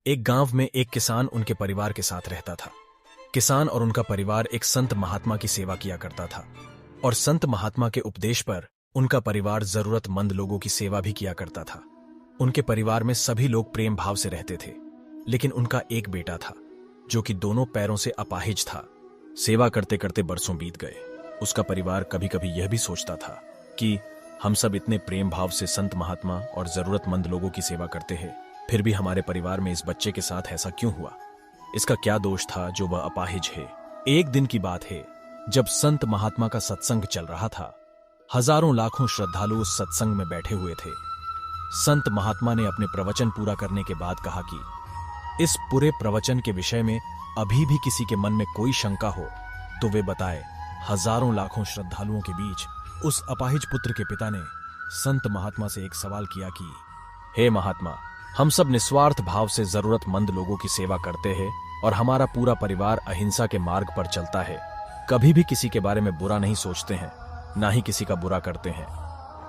एक गांव में एक किसान उनके परिवार के साथ रहता था। किसान और उनका परिवार एक संत महात्मा की सेवा किया करता था और संत महात्मा के उपदेश पर उनका परिवार जरूरतमंद लोगों की सेवा भी किया करता था। उनके परिवार में सभी लोग प्रेम भाव से रहते थे, लेकिन उनका एक बेटा था जो कि दोनों पैरों से अपाहिज था। सेवा करते करते बरसों बीत गए। उसका परिवार कभी कभी यह भी सोचता था कि हम सब इतने प्रेम भाव से संत महात्मा और जरूरतमंद लोगों की सेवा करते हैं, फिर भी हमारे परिवार में इस बच्चे के साथ ऐसा क्यों हुआ? इसका क्या दोष था जो वह अपाहिज है? एक दिन की बात है जब संत महात्मा का सत्संग चल रहा था। हजारों लाखों श्रद्धालु उस सत्संग में बैठे हुए थे। संत महात्मा ने अपने प्रवचन पूरा करने के बाद कहा कि इस पूरे प्रवचन के विषय में अभी भी किसी के मन में कोई शंका हो तो वे बताए। हजारों लाखों श्रद्धालुओं के बीच उस अपाहिज पुत्र के पिता ने संत महात्मा से एक सवाल किया कि हे महात्मा, हम सब निस्वार्थ भाव से जरूरतमंद लोगों की सेवा करते हैं और हमारा पूरा परिवार अहिंसा के मार्ग पर चलता है। कभी भी किसी के बारे में बुरा नहीं सोचते हैं, ना ही किसी का बुरा करते हैं।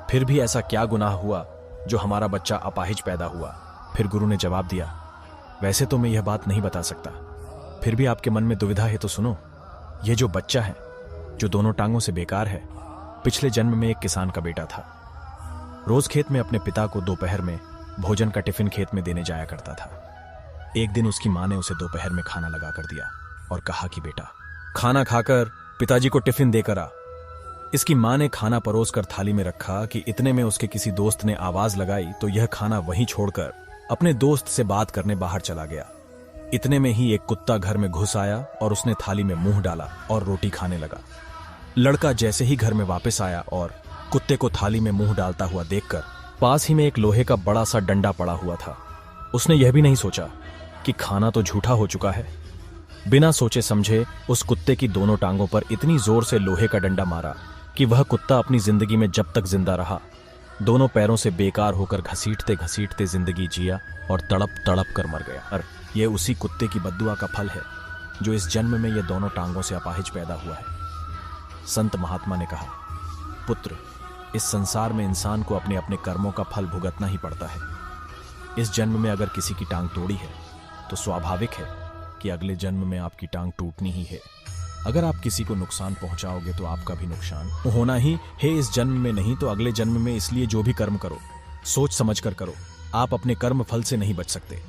फिर भी ऐसा क्या गुनाह हुआ जो हमारा बच्चा अपाहिज पैदा हुआ? फिर गुरु ने जवाब दिया, वैसे तो मैं यह बात नहीं बता सकता, फिर भी आपके मन में दुविधा है तो सुनो। यह जो बच्चा है, जो दोनों टांगों से बेकार है, पिछले जन्म में एक किसान का बेटा था। रोज खेत में अपने पिता को दोपहर में भोजन का टिफिन खेत में देने जाया करता था। एक दिन उसकी मां ने उसे दोपहर में खाना लगा कर दिया और कहा कि बेटा, खाना खाकर पिताजी को टिफिन देकर आ। इसकी मां ने खाना परोस कर थाली में रखा कि इतने में उसके किसी दोस्त ने आवाज लगाई तो यह खाना वहीं छोड़कर अपने दोस्त से बात करने बाहर चला गया। इतने में ही एक कुत्ता घर में घुस आया और उसने थाली में मुंह डाला और रोटी खाने लगा। लड़का जैसे ही घर में वापस आया और कुत्ते को थाली में मुंह डालता हुआ देखकर पास ही में एक लोहे का बड़ा सा डंडा पड़ा हुआ था, उसने यह भी नहीं सोचा कि खाना तो झूठा हो चुका है। बिना सोचे समझे उस कुत्ते की दोनों टांगों पर इतनी जोर से लोहे का डंडा मारा कि वह कुत्ता अपनी जिंदगी में जब तक जिंदा रहा दोनों पैरों से बेकार होकर घसीटते घसीटते जिंदगी जिया और तड़प तड़प कर मर गया। और यह उसी कुत्ते की बद्दुआ का फल है जो इस जन्म में यह दोनों टांगों से अपाहिज पैदा हुआ है। संत महात्मा ने कहा, पुत्र, इस संसार में इंसान को अपने अपने कर्मों का फल भुगतना ही पड़ता है। इस जन्म में अगर किसी की टांग तोड़ी है तो स्वाभाविक है कि अगले जन्म में आपकी टांग टूटनी ही है। अगर आप किसी को नुकसान पहुंचाओगे तो आपका भी नुकसान होना ही है, इस जन्म में नहीं तो अगले जन्म में। इसलिए जो भी कर्म करो सोच समझ कर करो। आप अपने कर्म फल से नहीं बच सकते।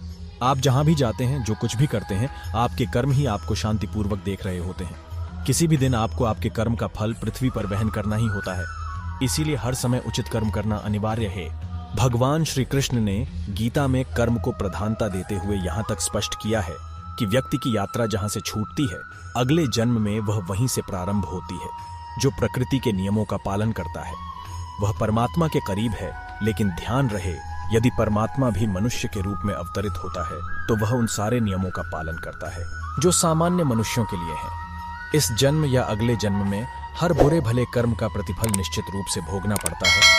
आप जहां भी जाते हैं, जो कुछ भी करते हैं, आपके कर्म ही आपको शांतिपूर्वक देख रहे होते हैं। किसी भी दिन आपको आपके कर्म का फल पृथ्वी पर वहन करना ही होता है। इसीलिए हर समय उचित कर्म करना अनिवार्य है। भगवान श्री कृष्ण ने गीता में कर्म को प्रधानता देते हुए यहाँ तक स्पष्ट किया है कि व्यक्ति की यात्रा जहां से छूटती है, अगले जन्म में वह वहीं से प्रारंभ होती है। जो प्रकृति के नियमों का पालन करता है वह परमात्मा के करीब है, लेकिन ध्यान रहे, यदि परमात्मा भी मनुष्य के रूप में अवतरित होता है तो वह उन सारे नियमों का पालन करता है जो सामान्य मनुष्यों के लिए है। इस जन्म या अगले जन्म में हर बुरे भले कर्म का प्रतिफल निश्चित रूप से भोगना पड़ता है।